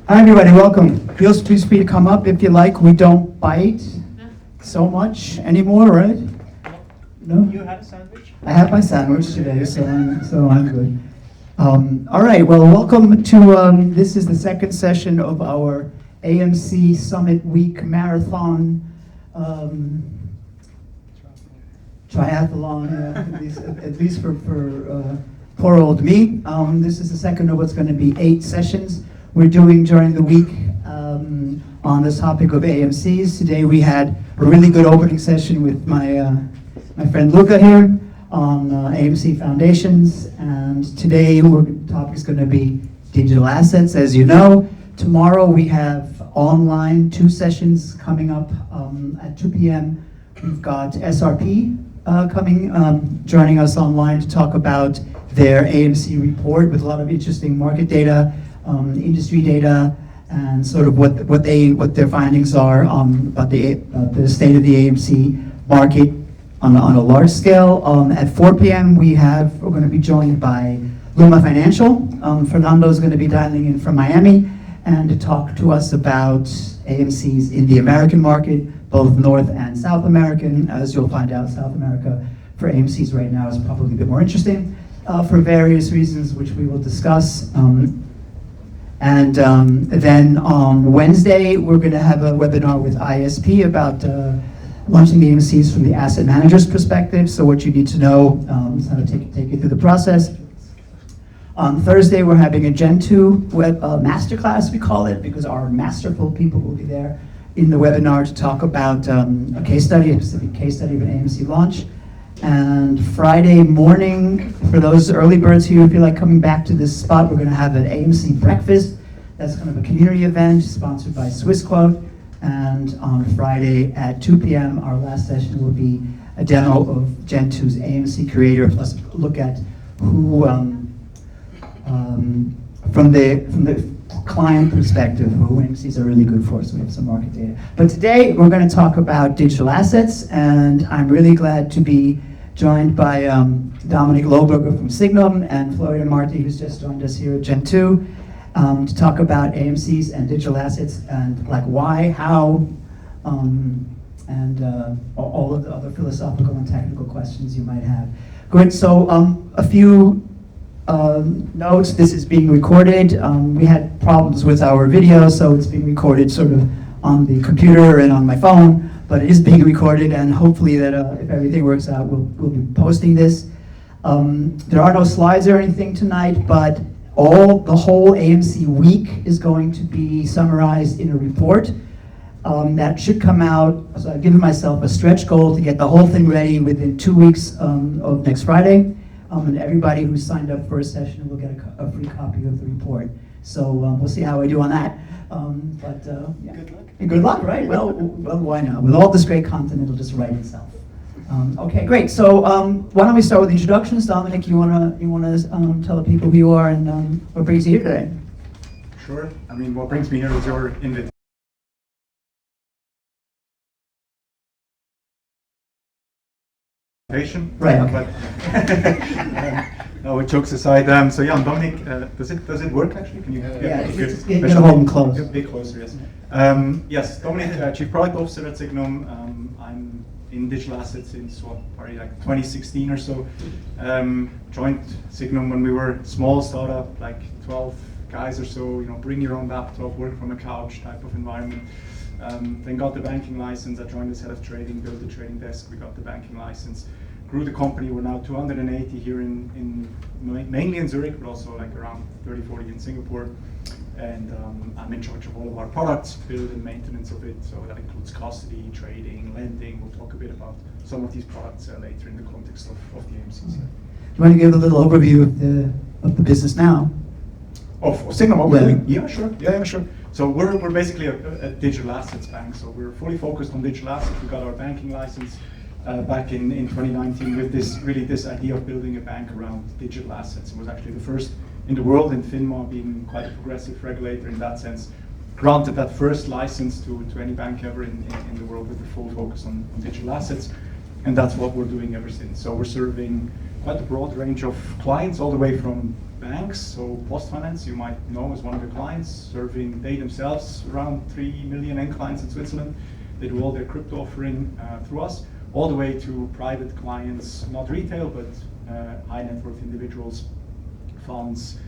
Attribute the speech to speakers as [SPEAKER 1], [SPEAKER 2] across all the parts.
[SPEAKER 1] Hi everybody, welcome. Feel free to come up if you like. We don't bite so much anymore, right? No?
[SPEAKER 2] You had a sandwich?
[SPEAKER 1] I have my sandwich today, so I'm good. All right, well, welcome to, this is the second session of our AMC Summit Week Marathon triathlon, at least for poor old me. This is the second of what's going to be 8 sessions we're doing during the week on this topic of AMCs. Today we had a really good opening session with my friend Luca here on AMC Foundations, and today the topic is going to be digital assets. As you know, tomorrow we have online 2 sessions coming up at 2 p.m. We've got SRP joining us online to talk about their AMC report with a lot of interesting market data, industry data, and sort of what their findings are about the state of the AMC market on a large scale. At 4 p.m. we're going to be joined by Luma Financial. Fernando is going to be dialing in from Miami and to talk to us about AMCs in the American market, both North and South American. As you'll find out, South America for AMCs right now is probably a bit more interesting for various reasons, which we will discuss. And then on Wednesday, we're going to have a webinar with ISP about launching the AMCs from the asset manager's perspective. So what you need to know is how to take you through the process. On Thursday, we're having a GenTwo masterclass, we call it, because our masterful people will be there in the webinar to talk about a specific case study of an AMC launch. And Friday morning, for those early birds who feel like coming back to this spot, we're going to have an AMC breakfast. That's kind of a community event sponsored by Swissquote. And on Friday at 2 p.m., our last session will be a demo of GenTwo's AMC Creator, plus a look at who, from the client perspective, who AMCs are really good for, so we have some market data. But today, we're going to talk about digital assets, and I'm really glad to be joined by Dominic Lohberger from Sygnum and Florian Marty, who's just joined us here at GenTwo, to talk about AMCs and digital assets and like why, how, and all of the other philosophical and technical questions you might have. Good, so a few notes. This is being recorded. We had problems with our video, so it's being recorded sort of on the computer and on my phone, but it is being recorded, and hopefully that if everything works out, we'll be posting this. There are no slides or anything tonight, but the whole AMC week is going to be summarized in a report that should come out. So I've given myself a stretch goal to get the whole thing ready within 2 weeks of next Friday. And everybody who signed up for a session will get a free copy of the report. So we'll see how I do on that. Yeah.
[SPEAKER 2] Good luck.
[SPEAKER 1] Good luck, right? Well, why not? With all this great content, it'll just write itself. Okay, great. So why don't we start with introductions? Dominic, you wanna tell the people who you are and what brings you here today?
[SPEAKER 2] Sure. I mean, what brings me here is your invitation.
[SPEAKER 1] Right. Okay.
[SPEAKER 2] No, jokes aside. So yeah, I'm Dominic. Does it work actually? Can you?
[SPEAKER 1] Yeah, it's gonna hold them close.
[SPEAKER 2] A bit closer, yes. Yes, Dominic, Chief Product Officer at Sygnum. I'm in digital assets since probably like 2016 or so. Joined Sygnum when we were a small startup, like 12 guys or so. Bring your own laptop, work from a couch type of environment. Then got the banking license. I joined as head of trading, built the trading desk. We got the banking license. Grew the company. We're now 280 here mainly in Zurich, but also like around 30, 40 in Singapore. And I'm in charge of all of our products, build and maintenance of it. So that includes custody, trading, lending. We'll talk a bit about some of these products later in the context of the AMCs.
[SPEAKER 1] Do you want to give a little overview of the business now?
[SPEAKER 2] Of Sygnum, what we're doing? Yeah, sure. Yeah, sure. So we're basically a digital assets bank. So we're fully focused on digital assets. We got our banking license back in 2019 with this idea of building a bank around digital assets. It was actually the first in the world, in FINMA being quite a progressive regulator in that sense, granted that first license to any bank ever in the world with a full focus on digital assets. And that's what we're doing ever since. So we're serving quite a broad range of clients, all the way from banks. So PostFinance, you might know, is one of the clients, serving they themselves around 3 million end clients in Switzerland. They do all their crypto offering through us, all the way to private clients, not retail, but high net worth individuals, funds,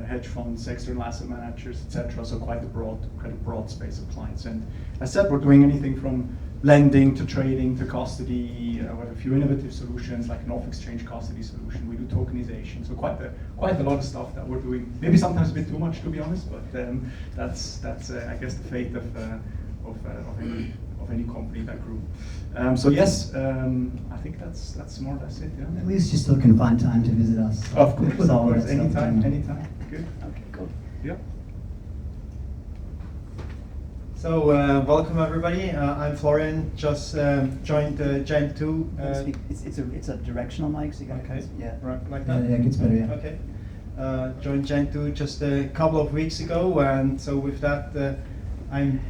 [SPEAKER 2] hedge funds, external asset managers, etc. So quite a broad space of clients. And as I said, we're doing anything from lending to trading to custody. We have a few innovative solutions like an off-exchange custody solution. We do tokenization. So quite a lot of stuff that we're doing. Maybe sometimes a bit too much, to be honest, but that's I guess the fate of any company that grew. So yes, I think that's more or less it. Yeah.
[SPEAKER 1] At least you still can find time to visit us.
[SPEAKER 2] Of course,
[SPEAKER 1] with all that
[SPEAKER 2] anytime,
[SPEAKER 1] stuff.
[SPEAKER 2] anytime. Good.
[SPEAKER 1] Okay, cool.
[SPEAKER 2] Yeah.
[SPEAKER 3] So welcome everybody. I'm Florian. Just joined GenTwo.
[SPEAKER 1] It's a directional mic, so you got
[SPEAKER 3] Okay.
[SPEAKER 1] yeah.
[SPEAKER 3] Right, like that.
[SPEAKER 1] Yeah, it gets better. Yeah.
[SPEAKER 3] Okay. Joined GenTwo just a couple of weeks ago, and so with that, I'm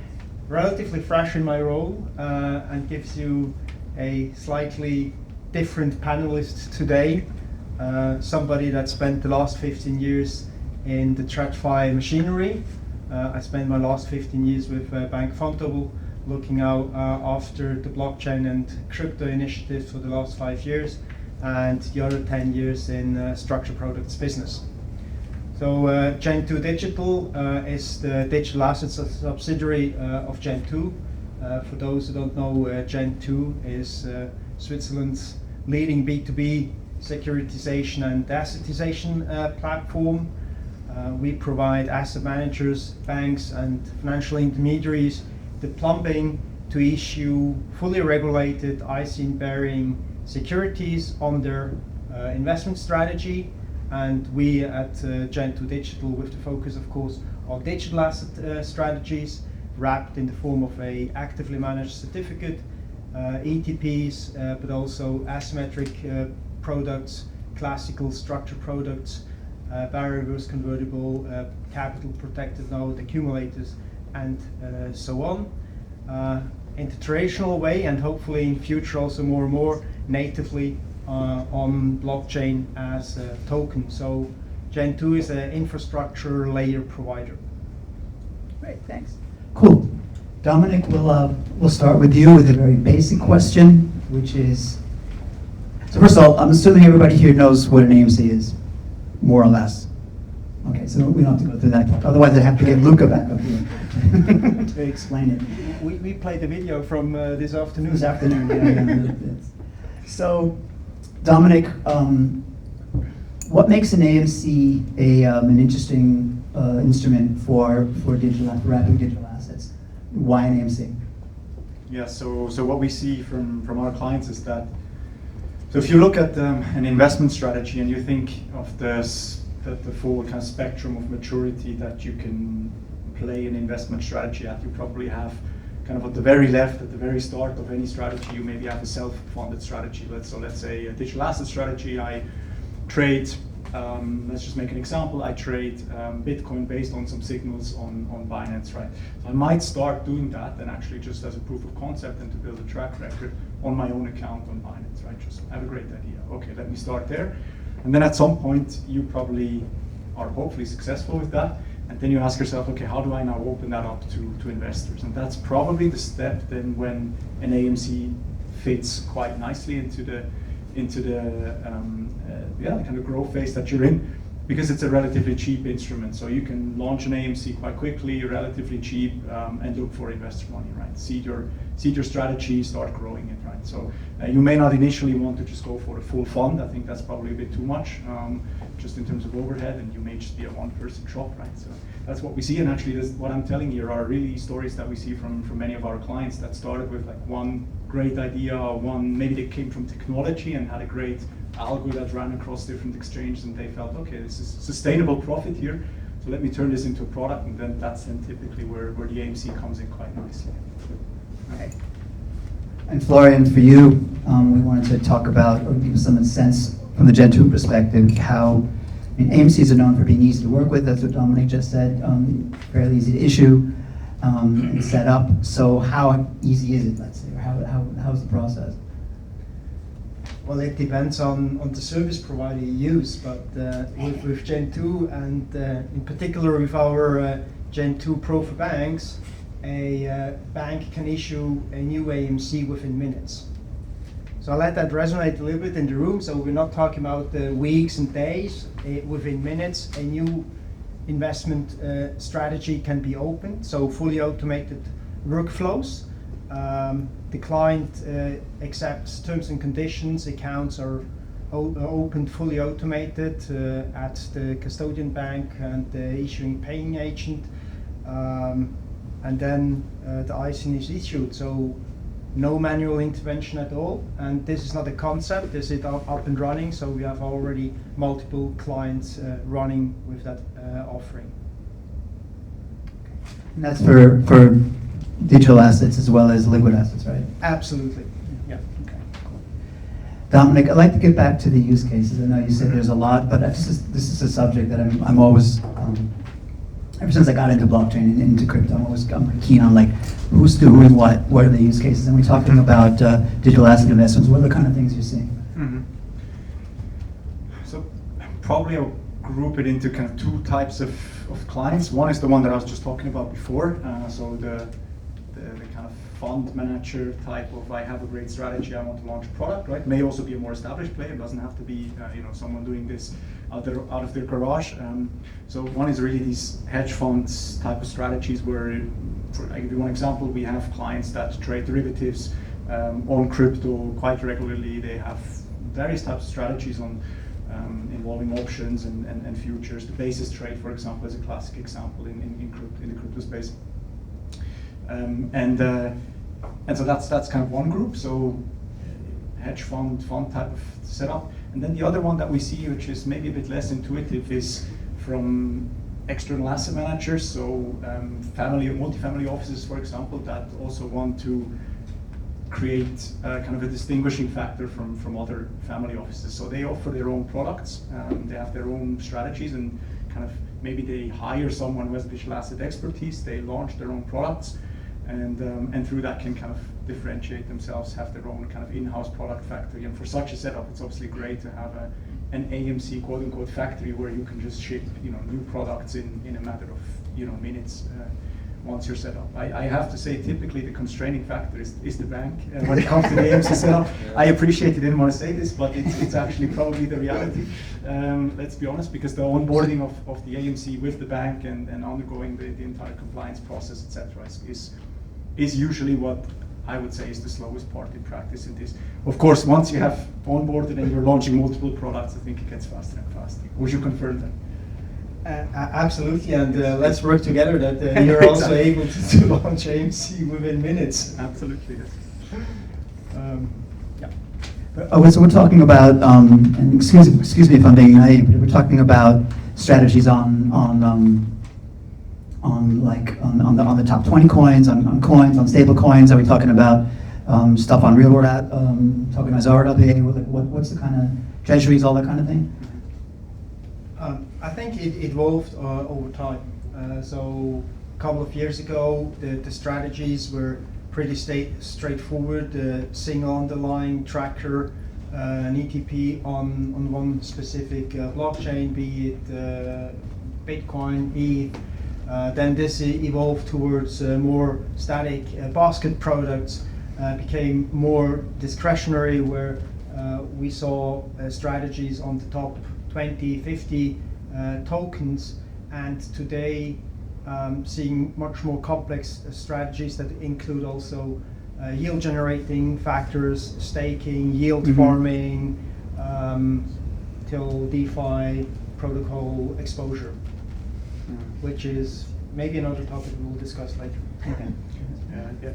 [SPEAKER 3] relatively fresh in my role, and gives you a slightly different panelist today. Somebody that spent the last 15 years in the TradFi machinery. I spent my last 15 years with Bank Vontobel, looking out after the blockchain and crypto initiatives for the last 5 years, and the other 10 years in structured products business. So GenTwo Digital is the digital assets subsidiary of GenTwo. For those who don't know, GenTwo is Switzerland's leading B2B securitization and assetization platform. We provide asset managers, banks, and financial intermediaries the plumbing to issue fully regulated ISIN-bearing securities on their investment strategy. And we at GenTwo Digital, with the focus, of course, on digital asset strategies, wrapped in the form of a actively managed certificate, ETPs, but also asymmetric products, classical structured products, barrier reverse convertible, capital protected node, accumulators, and so on. In the traditional way, and hopefully in future also more and more natively on blockchain as a token. So GenTwo is an infrastructure layer provider.
[SPEAKER 1] Great, thanks. Cool. Dominic, we'll start with you with a very basic question, which is, so first of all, I'm assuming everybody here knows what an AMC is, more or less. Okay, so we don't have to go through that. Otherwise, I'd have to get Luca back up here to explain it.
[SPEAKER 3] We played the video from this afternoon.
[SPEAKER 1] This afternoon, yeah. So, Dominic, what makes an AMC an interesting instrument for wrapping digital assets? Why an AMC?
[SPEAKER 2] Yeah, so what we see from our clients is that, so if you look at an investment strategy and you think of the full kind of spectrum of maturity that you can play an investment strategy at, you probably have kind of at the very left, at the very start of any strategy, you maybe have a self-funded strategy. Let's say a digital asset strategy. I trade, let's just make an example, I trade Bitcoin based on some signals on Binance, right? So I might start doing that and actually just as a proof of concept and to build a track record on my own account on Binance, right? Just have a great idea. Okay, let me start there. And then at some point, you probably are hopefully successful with that. And then you ask yourself, okay, how do I now open that up to investors? And that's probably the step then when an AMC fits quite nicely into the kind of growth phase that you're in, because it's a relatively cheap instrument. So you can launch an AMC quite quickly, relatively cheap, and look for investor money, right? Seed your strategy, start growing it, right? So you may not initially want to just go for a full fund. I think that's probably a bit too much, just in terms of overhead, and you may just be a one-person shop, right? So that's what we see, and actually what I'm telling here are really stories that we see from many of our clients that started with like one great idea, or maybe they came from technology and had a great algo that ran across different exchanges, and they felt, okay, this is sustainable profit here, so let me turn this into a product, and then that's typically where the AMC comes in quite nicely.
[SPEAKER 1] Okay. And Florian, for you, we wanted to talk about, or give some sense from the GenTwo perspective, how AMCs are known for being easy to work with. That's what Dominic just said. Fairly easy to issue and set up. So how easy is it, let's say, or how's the process?
[SPEAKER 3] Well, it depends on the service provider you use, but with GenTwo and in particular with our GenTwo Pro for banks, a bank can issue a new AMC within minutes. So I let that resonate a little bit in the room. So we're not talking about weeks and days. Within minutes, a new investment strategy can be opened. So fully automated workflows. The client accepts terms and conditions. Accounts are opened fully automated at the custodian bank and the issuing paying agent. And then the ISIN is issued. So no manual intervention at all, and this is not a concept, this is up and running, so we have already multiple clients running with that offering.
[SPEAKER 1] And that's for digital assets as well as liquid assets, right?
[SPEAKER 3] Absolutely, yeah.
[SPEAKER 1] Okay. Dominic, I'd like to get back to the use cases. I know you said there's a lot, but this is a subject that I'm always, ever since I got into blockchain and into crypto, I'm keen on like who's doing what are the use cases, and we're talking about digital asset investments. What are the kind of things you're seeing?
[SPEAKER 2] Mm-hmm. So probably I'll group it into kind of two types of clients. One is the one that I was just talking about before. So the kind of fund manager type of, I have a great strategy, I want to launch a product, right? May also be a more established player. It doesn't have to be someone doing this out of their garage. So one is really these hedge funds type of strategies where, I give you one example, we have clients that trade derivatives on crypto quite regularly. They have various types of strategies on involving options and futures. The basis trade, for example, is a classic example in the crypto space. And so that's kind of one group. So hedge fund type of setup. And then the other one that we see, which is maybe a bit less intuitive, is from external asset managers. So multifamily offices, for example, that also want to create kind of a distinguishing factor from other family offices. So they offer their own products, they have their own strategies, and kind of maybe they hire someone who has digital asset expertise, they launch their own products, and through that can kind of differentiate themselves, have their own kind of in-house product factory. And for such a setup, it's obviously great to have an AMC quote-unquote factory where you can just ship new products in a matter of minutes once you're set up. I have to say, typically the constraining factor is the bank when it comes to the AMC setup. I appreciate you didn't want to say this, but it's actually probably the reality. Let's be honest, because the onboarding of the AMC with the bank and undergoing the entire compliance process, etc., is usually what I would say is the slowest part in practice in this. Of course, once you have onboarded and you're launching multiple products, I think it gets faster and faster. Would you confirm that?
[SPEAKER 3] Absolutely, and let's work together that you're also able to launch AMC within minutes.
[SPEAKER 2] Absolutely, yes.
[SPEAKER 3] Yeah.
[SPEAKER 1] So we're talking about, and excuse me if I'm being naive, but we're talking about strategies on the top 20 coins, on coins, on stable coins. Are we talking about stuff on real world tokenized RWA? What's the kind of treasuries, all that kind of thing?
[SPEAKER 3] I think it evolved over time. So a couple of years ago, the strategies were pretty straightforward. Single underlying tracker, an ETP on one specific blockchain, be it Bitcoin, ETH. Then this evolved towards more static basket products, became more discretionary, where we saw strategies on the top 20, 50 tokens, and today seeing much more complex strategies that include also yield generating factors, staking, yield farming, till DeFi protocol exposure, which is maybe another topic we'll discuss later.
[SPEAKER 1] Okay.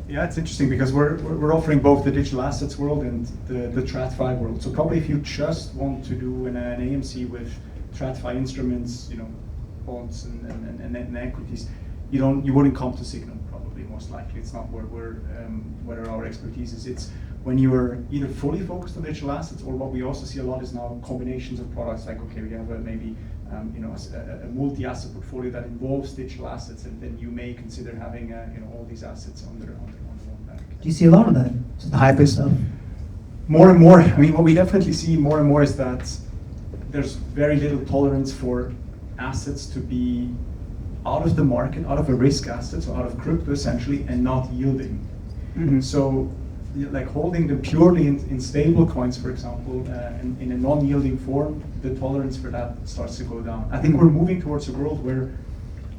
[SPEAKER 2] Yeah, it's interesting because we're offering both the digital assets world and the TradFi world. So probably if you just want to do an AMC with TradFi instruments, bonds and equities, you wouldn't come to Sygnum probably, most likely. It's not where our expertise is. It's when you are either fully focused on digital assets, or what we also see a lot is now combinations of products. Like, okay, we have maybe a multi-asset portfolio that involves digital assets, and then you may consider having all these assets under one bank.
[SPEAKER 1] Do you see a lot of that? Just the hybrid stuff?
[SPEAKER 2] more and more, I mean, what we definitely see more and more is that there's very little tolerance for assets to be out of the market, out of a risk asset, so out of crypto essentially, and not yielding.
[SPEAKER 1] Mm-hmm.
[SPEAKER 2] So, like holding them purely in stable coins, for example, in a non-yielding form, the tolerance for that starts to go down. I think we're moving towards a world where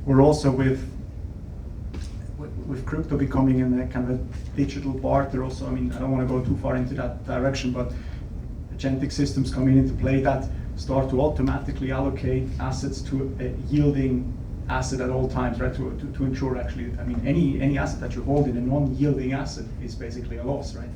[SPEAKER 2] we're also with crypto becoming in a kind of a digital barter also. I mean, I don't want to go too far into that direction, but agentic systems coming into play that start to automatically allocate assets to a yielding asset at all times, right? To ensure actually, I mean, any asset that you hold in a non-yielding asset is basically a loss, right?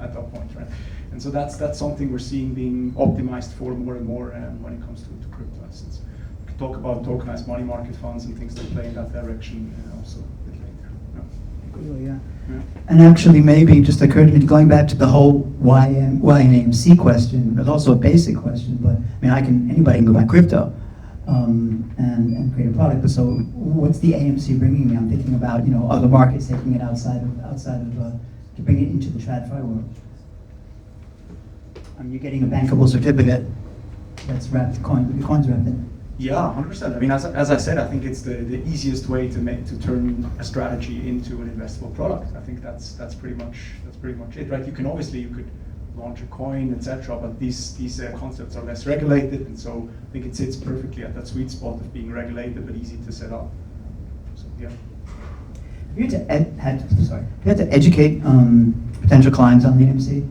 [SPEAKER 2] At that point, right? And so that's something we're seeing being optimized for more and more when it comes to crypto assets. We could talk about tokenized money market funds and things that play in that direction also a bit later.
[SPEAKER 1] Yeah. And actually, maybe just occurred to me, going back to the whole why an AMC question, but also a basic question. But I mean, anybody can go buy crypto and create a product. But so, what's the AMC bringing me? I'm thinking about other markets taking it outside of to bring it into the TradFi world. You're getting a bankable certificate that's wrapped, the coin's wrapped in.
[SPEAKER 2] Yeah, 100%. I mean, as I said, I think it's the easiest way to turn a strategy into an investable product. I think that's pretty much it, right? You could launch a coin, etc. But these concepts are less regulated, and so I think it sits perfectly at that sweet spot of being regulated but easy to set up. So yeah.
[SPEAKER 1] Have you had to educate potential clients on the AMC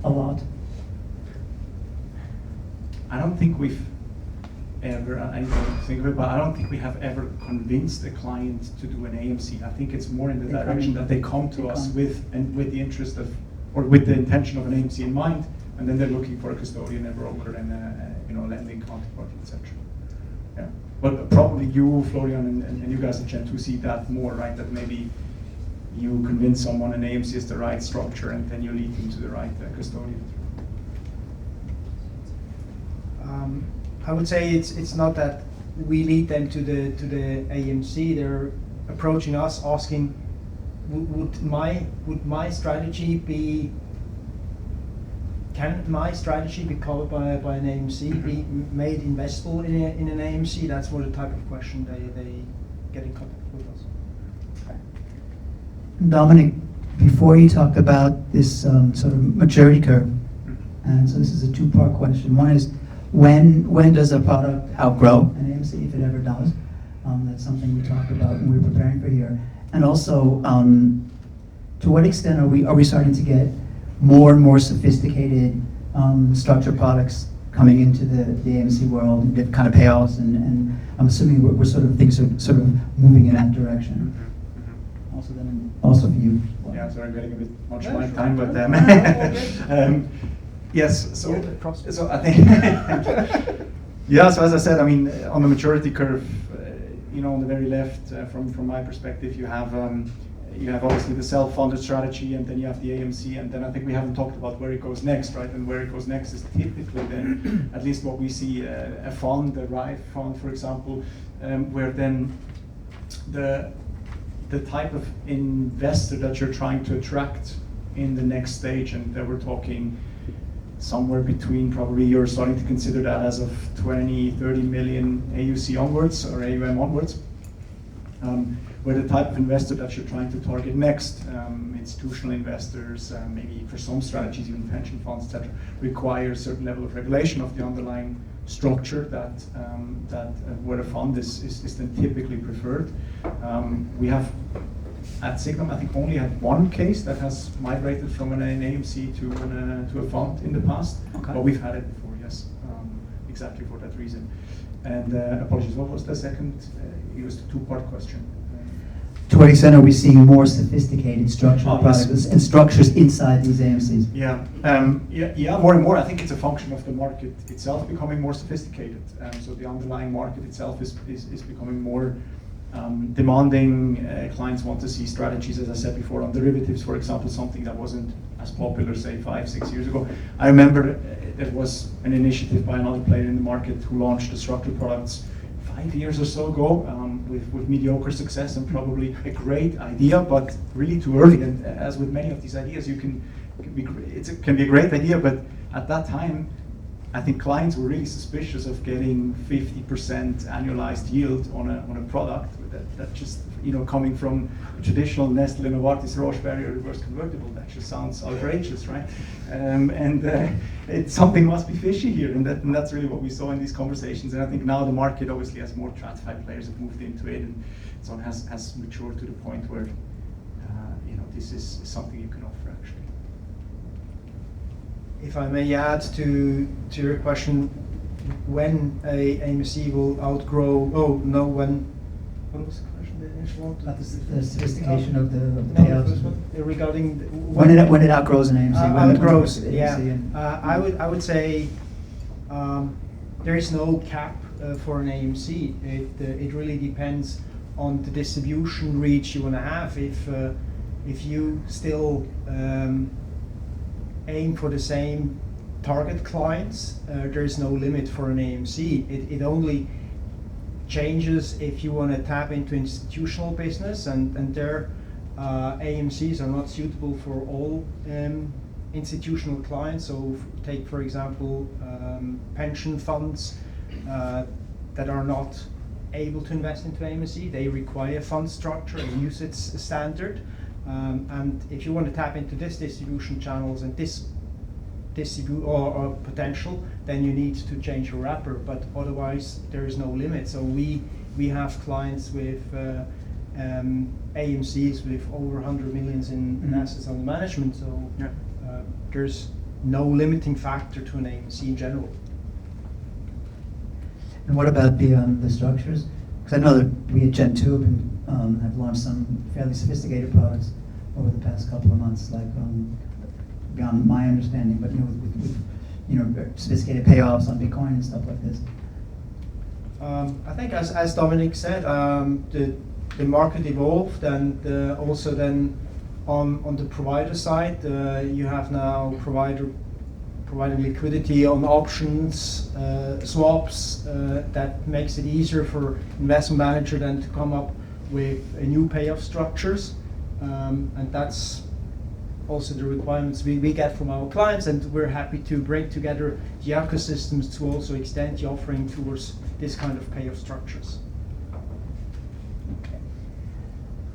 [SPEAKER 1] a lot?
[SPEAKER 2] I don't think we've ever, I need to think of it, but I don't think we have ever convinced a client to do an AMC. I think it's more in the direction that they come to us with the interest of, or with the intention of an AMC in mind, and then they're looking for a custodian, a broker, and a lending counterparty, etc. Yeah, but probably you, Florian, and you guys at GenTwo see that more, right? That maybe you convince someone an AMC is the right structure, and then you lead them to the right custodian.
[SPEAKER 3] I would say it's not that we lead them to the AMC. They're approaching us asking, would my strategy be? Can my strategy be covered by an AMC? Be made investable in an AMC? That's what the type of question they get in contact with us.
[SPEAKER 1] Dominic, before you talked about this sort of maturity curve, and so this is a two-part question. One is, when does a product outgrow an AMC, if it ever does? That's something we talked about when we were preparing for here. And also, to what extent are we starting to get more and more sophisticated structured products coming into the AMC world, and different kind of payoffs, and I'm assuming we're things are sort of moving in that direction. Also for you.
[SPEAKER 2] Yeah, sorry, I'm getting a bit much of my time, but yes, so I think, yeah, so as I said, I mean, on the maturity curve, on the very left, from my perspective, you have obviously the self-funded strategy, and then you have the AMC, and then I think we haven't talked about where it goes next, right? And where it goes next is typically then, at least what we see, a fund, a RIFE fund, for example, where then the type of investor that you're trying to attract in the next stage, and we're talking somewhere between, probably you're starting to consider that as of 20, 30 million AUC onwards, or AUM onwards, where the type of investor that you're trying to target next, institutional investors, maybe for some strategies, even pension funds, etc., require a certain level of regulation of the underlying structure that where a fund is then typically preferred. We have at Sygnum, I think, only had one case that has migrated from an AMC to a fund in the past,
[SPEAKER 1] okay.
[SPEAKER 2] But we've had it before, yes, exactly for that reason. And apologies, what was the second? It was the two-part question.
[SPEAKER 1] To what extent are we seeing more sophisticated structured products and structures inside these AMCs?
[SPEAKER 2] Yeah, more and more. I think it's a function of the market itself becoming more sophisticated. So the underlying market itself is becoming more demanding. Clients want to see strategies, as I said before, on derivatives, for example, something that wasn't as popular, say, 5-6 years ago. I remember there was an initiative by another player in the market who launched the structured products 5 years or so ago, with mediocre success and probably a great idea, but really too early. And as with many of these ideas, you can it can be a great idea, but at that time, I think clients were really suspicious of getting 50% annualized yield on a product that just, coming from a traditional Nestle, Novartis, Roche barrier reverse convertible, that just sounds outrageous, right? Something must be fishy here, and that's really what we saw in these conversations. And I think now the market, obviously, as more TradFi players have moved into it, and so on, has matured to the point where this is something you can offer actually.
[SPEAKER 3] If I may add to your question, when a AMC will outgrow? What was the question? The initial one?
[SPEAKER 1] About the sophistication of the
[SPEAKER 3] No,
[SPEAKER 1] payouts.
[SPEAKER 3] the first one, regarding
[SPEAKER 1] When it outgrows an AMC. when it
[SPEAKER 3] outgrows,
[SPEAKER 1] AMC
[SPEAKER 3] yeah.
[SPEAKER 1] and-
[SPEAKER 3] I would say there is no cap for an AMC. It really depends on the distribution reach you want to have. If you still aim for the same target clients, there is no limit for an AMC. It only changes if you want to tap into institutional business, and their AMCs are not suitable for all institutional clients. So take, for example, pension funds that are not able to invest into AMC. They require fund structure and UCITS standard. And if you want to tap into this distribution channels and this distribute or potential, then you need to change your wrapper. But otherwise, there is no limit. So we have clients with AMCs with over 100 millions in assets under management. So there's no limiting factor to an AMC in general.
[SPEAKER 1] And what about the structures? Because I know that we at GenTwo have launched some fairly sophisticated products over the past couple of months, like beyond my understanding, but with sophisticated payoffs on Bitcoin and stuff like this.
[SPEAKER 3] I think, as Dominic said, the market evolved, and also then on the provider side, you have now providing liquidity on options, swaps, that makes it easier for investment manager then to come up with new payoff structures, and that's also the requirements we get from our clients, and we're happy to bring together the ecosystems to also extend the offering towards this kind of payoff structures.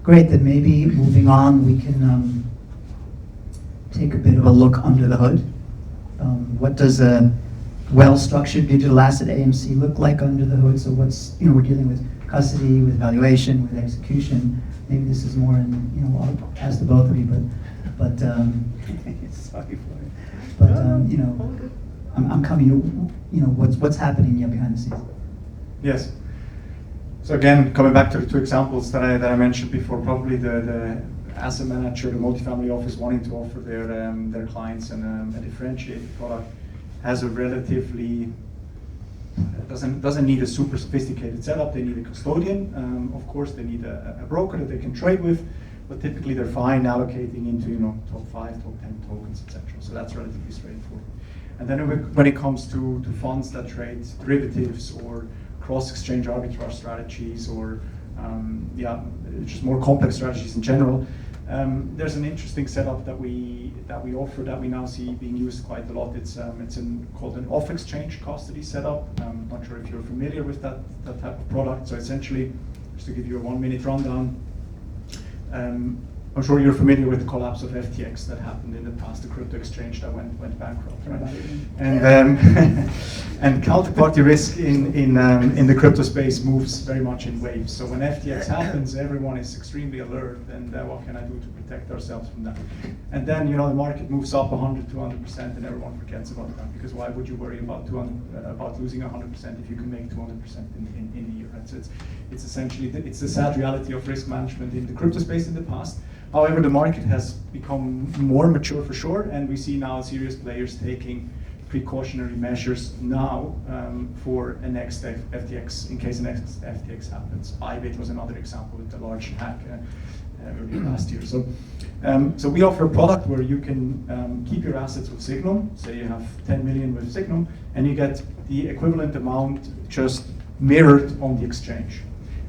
[SPEAKER 1] Great, then maybe moving on, we can take a bit of a look under the hood. What does a well-structured digital asset AMC look like under the hood? So what's, we're dealing with custody, with valuation, with execution. Maybe this is more in, I'll ask the both of you, but
[SPEAKER 2] Sorry for it.
[SPEAKER 1] but I'm coming to, what's happening behind the scenes.
[SPEAKER 2] Yes. So again, coming back to the two examples that I mentioned before, probably the asset manager, the multifamily office wanting to offer their clients a differentiated product has a relatively doesn't need a super sophisticated setup. They need a custodian, of course. They need a broker that they can trade with, but typically they're fine allocating into top 5, top 10 tokens, etc. So that's relatively straightforward. And then when it comes to funds that trade derivatives or cross-exchange arbitrage strategies or just more complex strategies in general, there's an interesting setup that we offer that we now see being used quite a lot. It's called an off-exchange custody setup. I'm not sure if you're familiar with that type of product. So essentially, just to give you a 1-minute rundown, I'm sure you're familiar with the collapse of FTX that happened in the past, the crypto exchange that went bankrupt, right? And counterparty risk in the crypto space moves very much in waves. So when FTX happens, everyone is extremely alert, and what can I do to protect ourselves from that? And then the market moves up 100, 200%, and everyone forgets about that, because why would you worry about losing 100% if you can make 200% in a year? Right? So it's essentially the sad reality of risk management in the crypto space in the past. However, the market has become more mature for sure, and we see now serious players taking precautionary measures now for a next FTX, in case the next FTX happens. Bybit was another example with the large hack earlier last year. So we offer a product where you can keep your assets with Sygnum. Say you have 10 million with Sygnum, and you get the equivalent amount just mirrored on the exchange.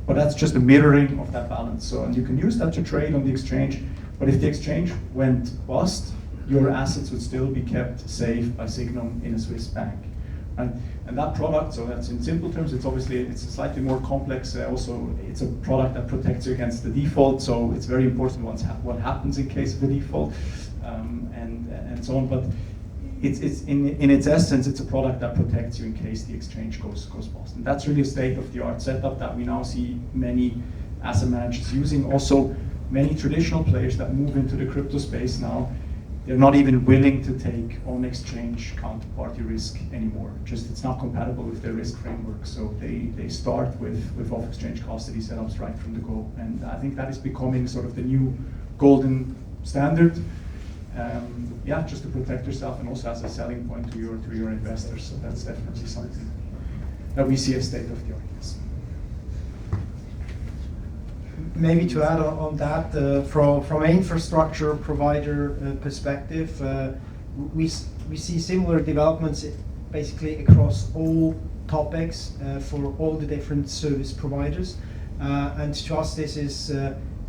[SPEAKER 2] But that's just a mirroring of that balance. So, and you can use that to trade on the exchange. But if the exchange went bust, your assets would still be kept safe by Sygnum in a Swiss bank. Right? And that product, so that's in simple terms, it's a slightly more complex. Also, it's a product that protects you against the default, so it's very important what happens in case of a default, and so on. But it's in its essence, it's a product that protects you in case the exchange goes bust. And that's really a state-of-the-art setup that we now see many asset managers using. Also, many traditional players that move into the crypto space now, they're not even willing to take on-exchange counterparty risk anymore. Just it's not compatible with their risk framework. So they start with off-exchange custody setups right from the go. And I think that is becoming sort of the new golden standard. Yeah, just to protect yourself and also as a selling point to your investors. So that's definitely something that we see as state of the art. Yes.
[SPEAKER 3] Maybe to add on that, from an infrastructure provider perspective, we see similar developments basically across all topics for all the different service providers. And to us, this is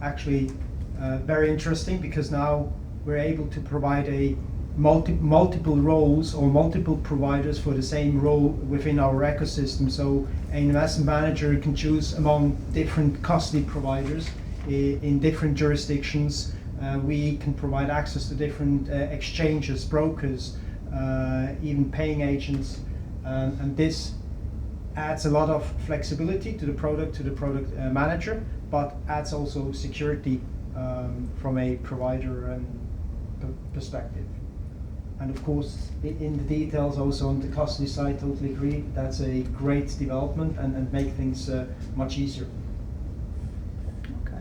[SPEAKER 3] actually very interesting because now we're able to provide a multiple roles or multiple providers for the same role within our ecosystem. So an investment manager can choose among different custody providers in different jurisdictions. We can provide access to different exchanges, brokers, even paying agents, and this adds a lot of flexibility to the product manager, but adds also security from a provider perspective. And of course, in the details also on the custody side, totally agree, that's a great development and make things much easier.
[SPEAKER 1] Okay.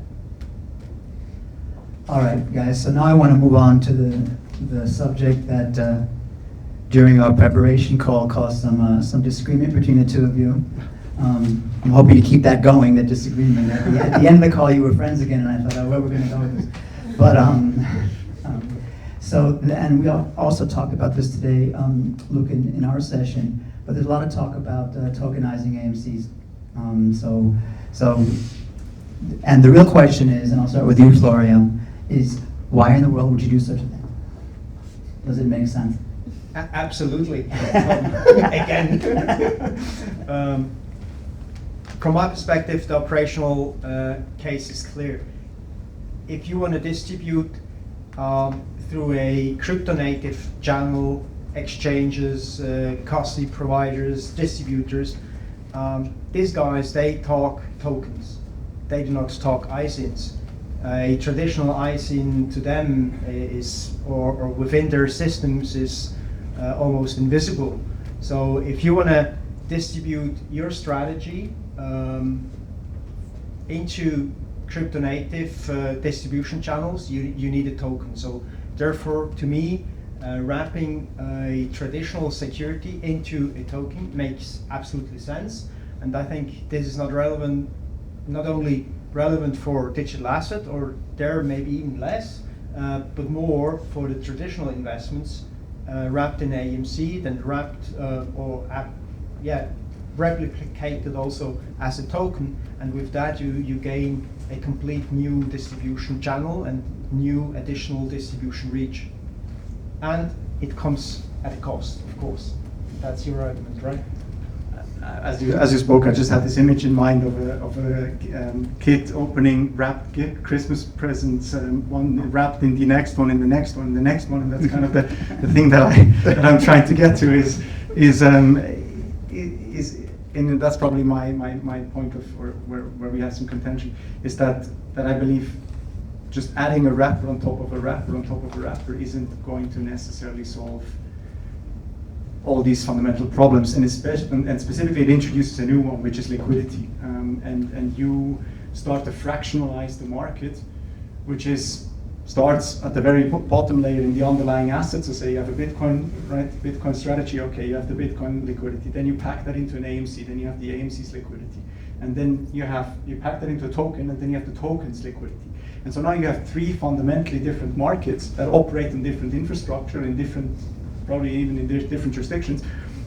[SPEAKER 1] All right, guys, so now I want to move on to the subject that during our preparation call caused some disagreement between the two of you. I'm hoping to keep that going, that disagreement. At the end of the call, you were friends again, and I thought, oh, where we're going to go with this. But so, and we also talked about this today, Luke, in our session, but there's a lot of talk about tokenizing AMCs. And the real question is, and I'll start with you, Florian, is why in the world would you do such a thing? Does it make sense?
[SPEAKER 3] Absolutely. Again, from my perspective, the operational case is clear. If you want to distribute through a crypto-native channel, exchanges, custody providers, distributors, these guys, they talk tokens. They do not talk ISINs. A traditional ISIN to them is, or within their systems, is almost invisible. So if you want to distribute your strategy into crypto-native distribution channels, you need a token. So therefore, to me, wrapping a traditional security into a token makes absolutely sense. And I think this is not only relevant for digital asset, or there maybe even less, but more for the traditional investments wrapped in AMC, then replicated also as a token. And with that, you gain a complete new distribution channel and new additional distribution reach. And it comes at a cost, of course. That's your argument, right?
[SPEAKER 2] As you spoke, I just had this image in mind of a kid opening wrapped Christmas presents, one wrapped in the next one, in the next one, in the next one, and that's kind of the thing that I'm trying to get to is and that's probably my point of where we have some contention, is that I believe just adding a wrapper on top of a wrapper on top of a wrapper isn't going to necessarily solve all these fundamental problems, and specifically it introduces a new one, which is liquidity, and you start to fractionalize the market, which starts at the very bottom layer in the underlying assets. So say you have a Bitcoin, right? Bitcoin strategy, okay, you have the Bitcoin liquidity, then you pack that into an AMC, then you have the AMC's liquidity, and then you pack that into a token, and then you have the token's liquidity. And so now you have three fundamentally different markets that operate in different infrastructure, in different, probably even in different jurisdictions.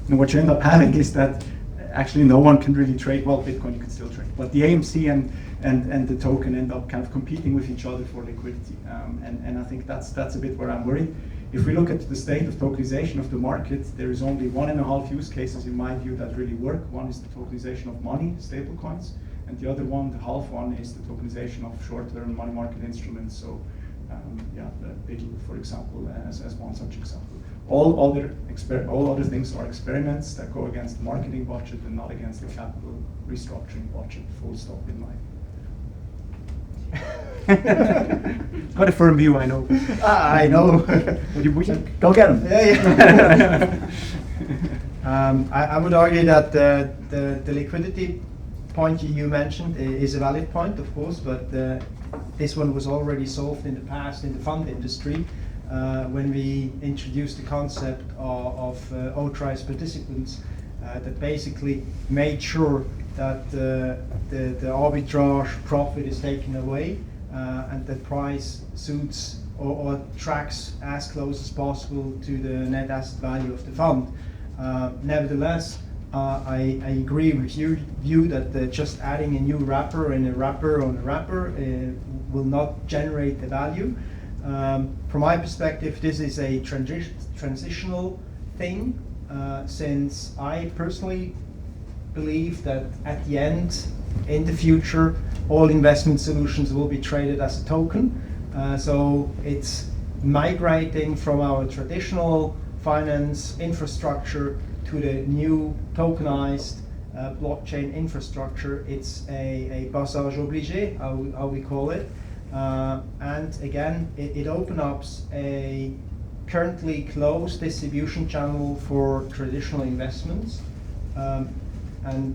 [SPEAKER 2] And what you end up having is that actually no one can really trade. Well, Bitcoin you can still trade, but the AMC and the token end up kind of competing with each other for liquidity. And I think that's a bit where I'm worried. if we look at the state of tokenization of the market, there is only 1.5 use cases in my view that really work. One is the tokenization of money, stable coins, and the other one, the half one, is the tokenization of short-term money market instruments. So, the BIDL, for example, as one such example. All other things are experiments that go against the marketing budget and not against the capital restructuring budget. Full stop in my Quite a firm view, I know.
[SPEAKER 3] I know.
[SPEAKER 2] Would you
[SPEAKER 1] Go get them.
[SPEAKER 3] I would argue that the liquidity point you mentioned is a valid point, of course, but this one was already solved in the past in the fund industry when we introduced the concept of authorized participants that basically made sure that the arbitrage profit is taken away and the price suits or tracks as close as possible to the net asset value of the fund. Nevertheless, I agree with your view that just adding a new wrapper and a wrapper on a wrapper will not generate the value. From my perspective, this is a transitional thing, since I personally believe that at the end, in the future, all investment solutions will be traded as a token. So it's migrating from our traditional finance infrastructure to the new tokenized blockchain infrastructure. It's a passage obligé, how we call it. And again, it opens up a currently closed distribution channel for traditional investments. And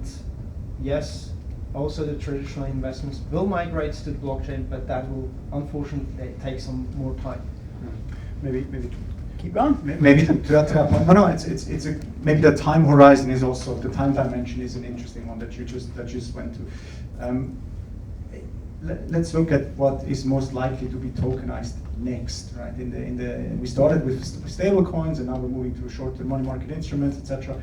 [SPEAKER 3] yes, also the traditional investments will migrate to the blockchain, but that will unfortunately take some more time.
[SPEAKER 2] Maybe
[SPEAKER 1] Keep going.
[SPEAKER 2] maybe to that point. No, it's maybe the time horizon is also, the time dimension is an interesting one that you just went to. Let's look at what is most likely to be tokenized next, right? We started with stable coins, and now we're moving to short-term money market instruments, etc.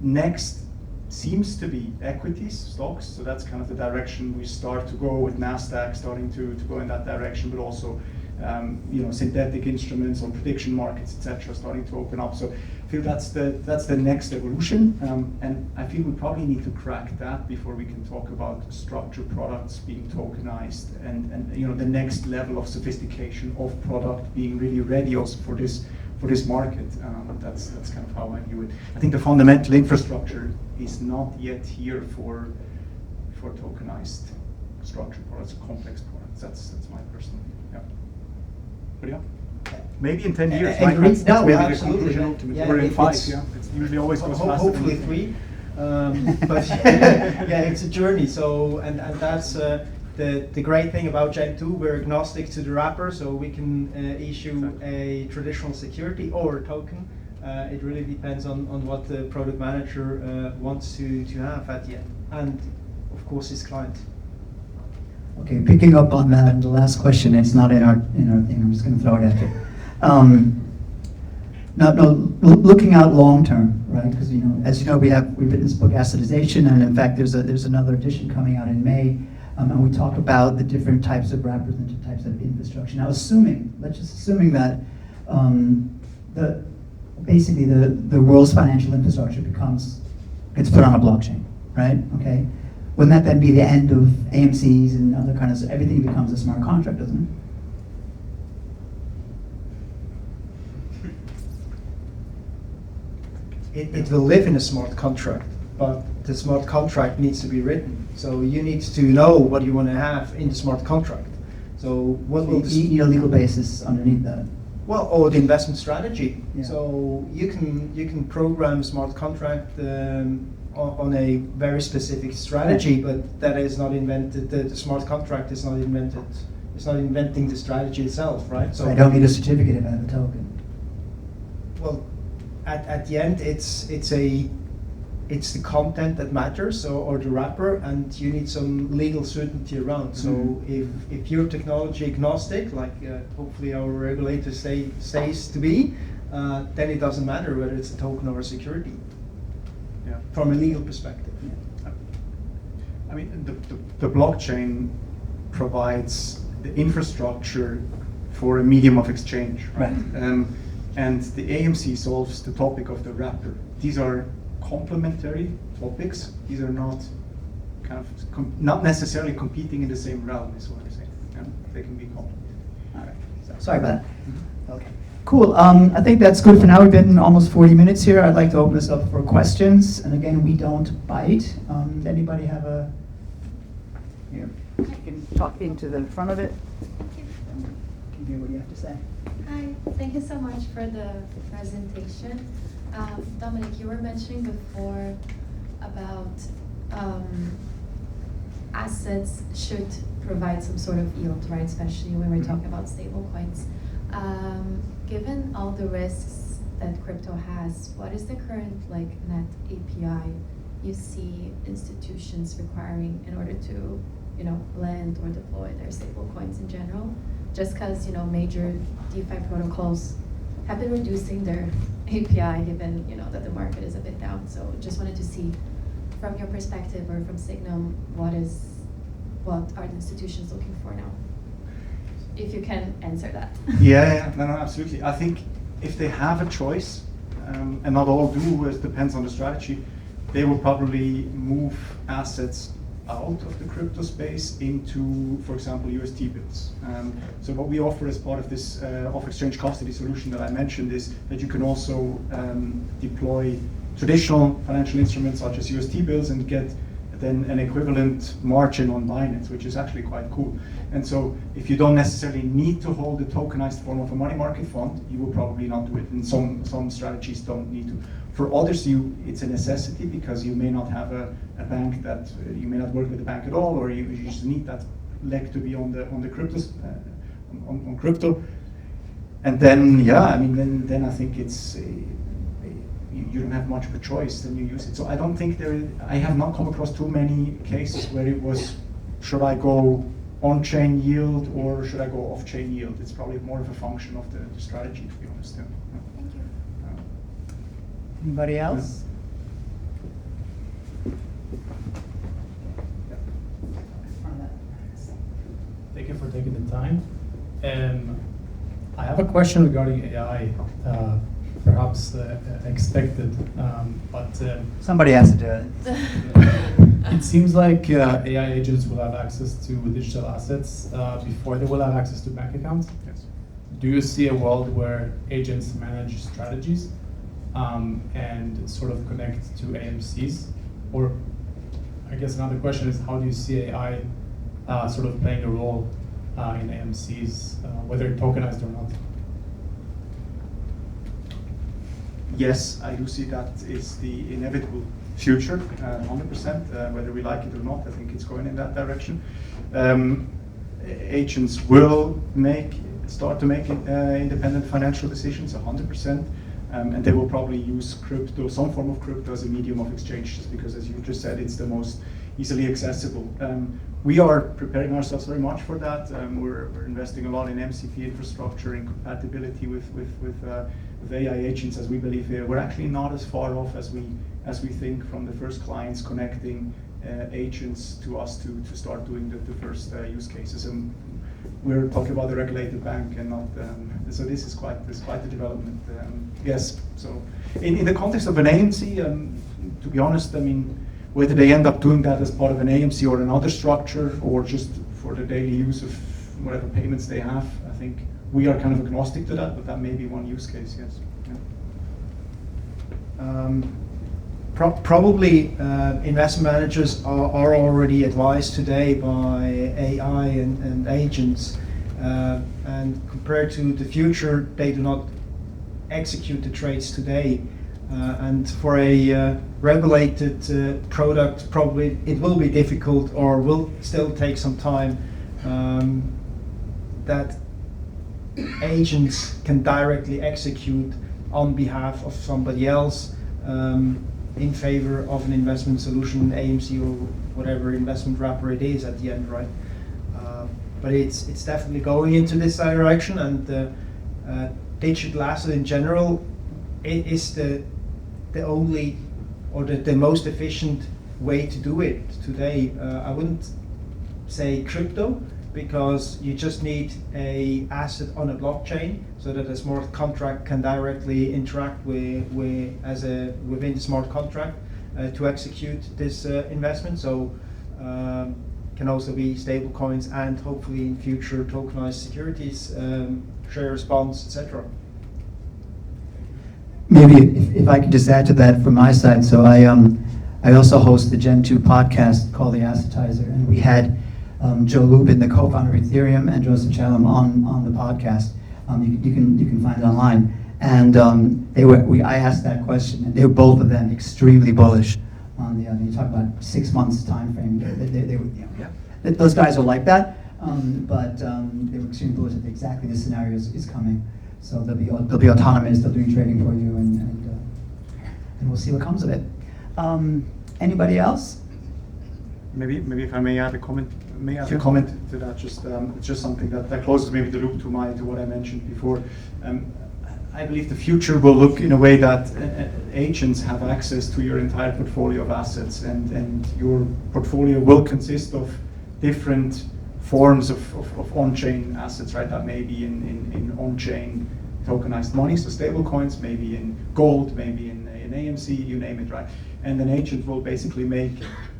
[SPEAKER 2] Next seems to be equities, stocks. So that's kind of the direction we start to go with Nasdaq starting to go in that direction, but also synthetic instruments on prediction markets, etc., starting to open up. So I feel that's the next evolution, and I feel we probably need to crack that before we can talk about structured products being tokenized and the next level of sophistication of product being really ready also for this market. That's kind of how I view it. I think the fundamental infrastructure is not yet here for tokenized structured products, complex products. That's my personal view. Yeah. But yeah, maybe in 10 years. Right? That's
[SPEAKER 1] No,
[SPEAKER 2] maybe
[SPEAKER 1] absolutely.
[SPEAKER 2] the conclusion ultimately.
[SPEAKER 1] Yeah,
[SPEAKER 2] We're in 5.
[SPEAKER 1] it's-
[SPEAKER 2] Yeah, it's usually always goes faster.
[SPEAKER 3] Hopefully 3. But yeah, it's a journey. So and that's the great thing about Gen2. We're agnostic to the wrapper, so we can issue a traditional security or a token. It really depends on what the product manager wants to have at the end, and of course his client.
[SPEAKER 1] Okay, picking up on that, the last question, it's not in our thing, I'm just going to throw it at you. Looking out long term, right? Because as you know, we've written this book, Assetization, and in fact, there's another edition coming out in May, and we talk about the different types of wrappers and different types of infrastructure. Now, let's just assuming that basically the world's financial infrastructure gets put on a blockchain, right? Okay. Wouldn't that then be the end of AMCs and other kinds of, everything becomes a smart contract, doesn't
[SPEAKER 3] it? It will live in a smart contract, but the smart contract needs to be written. So you need to know what you want to have in the smart contract. So what will
[SPEAKER 1] You need a legal basis underneath that.
[SPEAKER 3] Well, or the investment strategy.
[SPEAKER 1] Yeah.
[SPEAKER 3] So you can program a smart contract on a very specific strategy, but that is not invented. The smart contract is not invented. It's not inventing the strategy itself, right?
[SPEAKER 1] So I don't need a certificate if I have a token.
[SPEAKER 3] Well, at the end, it's the content that matters, or the wrapper, and you need some legal certainty around. So if you're technology agnostic, like hopefully our regulator says to be, then it doesn't matter whether it's a token or a security.
[SPEAKER 2] Yeah.
[SPEAKER 3] From a legal perspective.
[SPEAKER 2] I mean, the blockchain provides the infrastructure for a medium of exchange, right? and the AMC solves the topic of the wrapper. These are complementary topics. These are not kind of not necessarily competing in the same realm, is what I'm saying. Yeah? They can be complementary.
[SPEAKER 1] All right. Sorry about that. Okay. Cool. I think that's good for now. We've been almost 40 minutes here. I'd like to open this up for questions. And again, we don't bite. Anybody have a... Here. You can talk into the front of it. Can hear what you have to say.
[SPEAKER 4] Hi, thank you so much for the presentation. Dominic, you were mentioning before about assets should provide some sort of yield, right? Especially when we're talking about stable coins. Given all the risks that crypto has, what is the current net API you see institutions requiring in order to, lend or deploy their stable coins in general? Just because major DeFi protocols have been reducing their API, given that the market is a bit down. So just wanted to see, from your perspective or from Sygnum, what are the institutions looking for now? If you can answer that.
[SPEAKER 2] Yeah, no, absolutely. I think if they have a choice, and not all do, it depends on the strategy, they will probably move assets out of the crypto space into, for example, UST bills. So what we offer as part of this off-exchange custody solution that I mentioned is that you can also deploy traditional financial instruments such as UST bills and get then an equivalent margin on Binance, which is actually quite cool. And so if you don't necessarily need to hold a tokenized form of a money market fund, you will probably not do it. And some strategies don't need to. For others, it's a necessity because you may not have a bank that, you may not work with a bank at all, or you just need that leg to be on the cryptos, on crypto. And then, then I think it's, you don't have much of a choice, then you use it. So I don't think I have not come across too many cases where it was, should I go on-chain yield or should I go off-chain yield? It's probably more of a function of the strategy, to be honest. Yeah.
[SPEAKER 4] Thank you.
[SPEAKER 1] Anybody else?
[SPEAKER 5] Thank you for taking the time. I have a question regarding AI. Perhaps expected, but
[SPEAKER 1] Somebody has to do it.
[SPEAKER 5] it seems like AI agents will have access to digital assets before they will have access to bank accounts.
[SPEAKER 2] Yes.
[SPEAKER 5] Do you see a world where agents manage strategies and sort of connect to AMCs? Or I guess another question is, how do you see AI sort of playing a role in AMCs, whether tokenized or not?
[SPEAKER 2] Yes, I do see that is the inevitable future, 100%, whether we like it or not. I think it's going in that direction. Agents will start to make independent financial decisions, 100%, and they will probably use crypto, some form of crypto, as a medium of exchange, just because, as you just said, it's the most easily accessible. We are preparing ourselves very much for that. We're investing a lot in MCP infrastructure and compatibility with AI agents, as we believe we're actually not as far off as we think from the first clients connecting agents to us to start doing the first use cases. And we're talking about a regulated bank and not. So this is quite the development. Yes. So in the context of an AMC, to be honest, whether they end up doing that as part of an AMC or another structure, or just for the daily use of whatever payments they have, I think we are kind of agnostic to that, but that may be one use case, yes. Yeah.
[SPEAKER 3] Probably investment managers are already advised today by AI and agents, and compared to the future, they do not execute the trades today. And for a regulated product, probably it will be difficult, or will still take some time, that agents can directly execute on behalf of somebody else in favor of an investment solution, AMC or whatever investment wrapper it is at the end, right? But it's definitely going into this direction, and digital asset in general is the only or the most efficient way to do it today. I wouldn't say crypto, because you just need a asset on a blockchain so that a smart contract can directly interact within the smart contract to execute this investment. So can also be stable coins and hopefully in future tokenized securities, shares, bonds, etc.
[SPEAKER 1] Maybe if I could just add to that from my side. So I also host the GenTwo podcast called The Assetizer, and we had Joe Lubin, the co-founder of Ethereum, and Joseph Challam on the podcast. You can find it online. And I asked that question, and they were both of them extremely bullish on the. You talk about 6 months time frame. They were, those guys are like that, but they were extremely bullish that exactly this scenario is coming. So they'll be autonomous. They'll do trading for you, and we'll see what comes of it. Anybody else?
[SPEAKER 2] Maybe if I may add a comment. A comment to that. It's just something that closes maybe the loop to what I mentioned before. I believe the future will look in a way that agents have access to your entire portfolio of assets, and your portfolio will consist of different forms of on-chain assets, right? That may be in on-chain tokenized money, so stable coins, maybe in gold, maybe in AMC, you name it, right? And an agent will basically make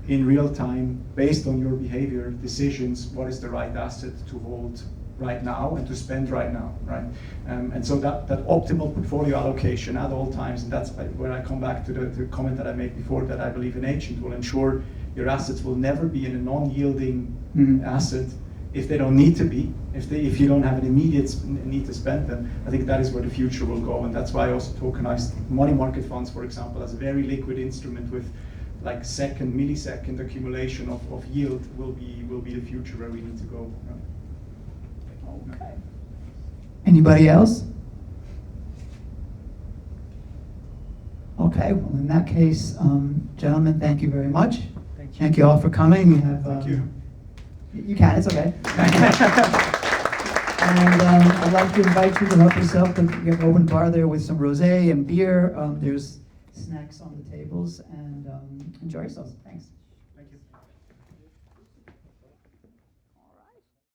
[SPEAKER 2] in real time, based on your behavior, decisions, what is the right asset to hold right now and to spend right now, right? And so that optimal portfolio allocation at all times, and that's where I come back to the comment that I made before, that I believe an agent will ensure your assets will never be in a non-yielding asset if they don't need to be, if you don't have an immediate need to spend them. I think that is where the future will go, and that's why I also tokenized money market funds, for example, as a very liquid instrument with like millisecond accumulation of yield will be the future where we need to go.
[SPEAKER 1] Okay. Anybody else? Okay, well in that case, gentlemen, thank you very much.
[SPEAKER 3] Thank you.
[SPEAKER 1] Thank you all for coming. We have,
[SPEAKER 2] Thank you.
[SPEAKER 1] You can, it's okay. And I'd like to invite you to help yourself to get an open bar there with some rosé and beer. There's snacks on the tables, and enjoy yourselves. Thanks.
[SPEAKER 2] Thank you.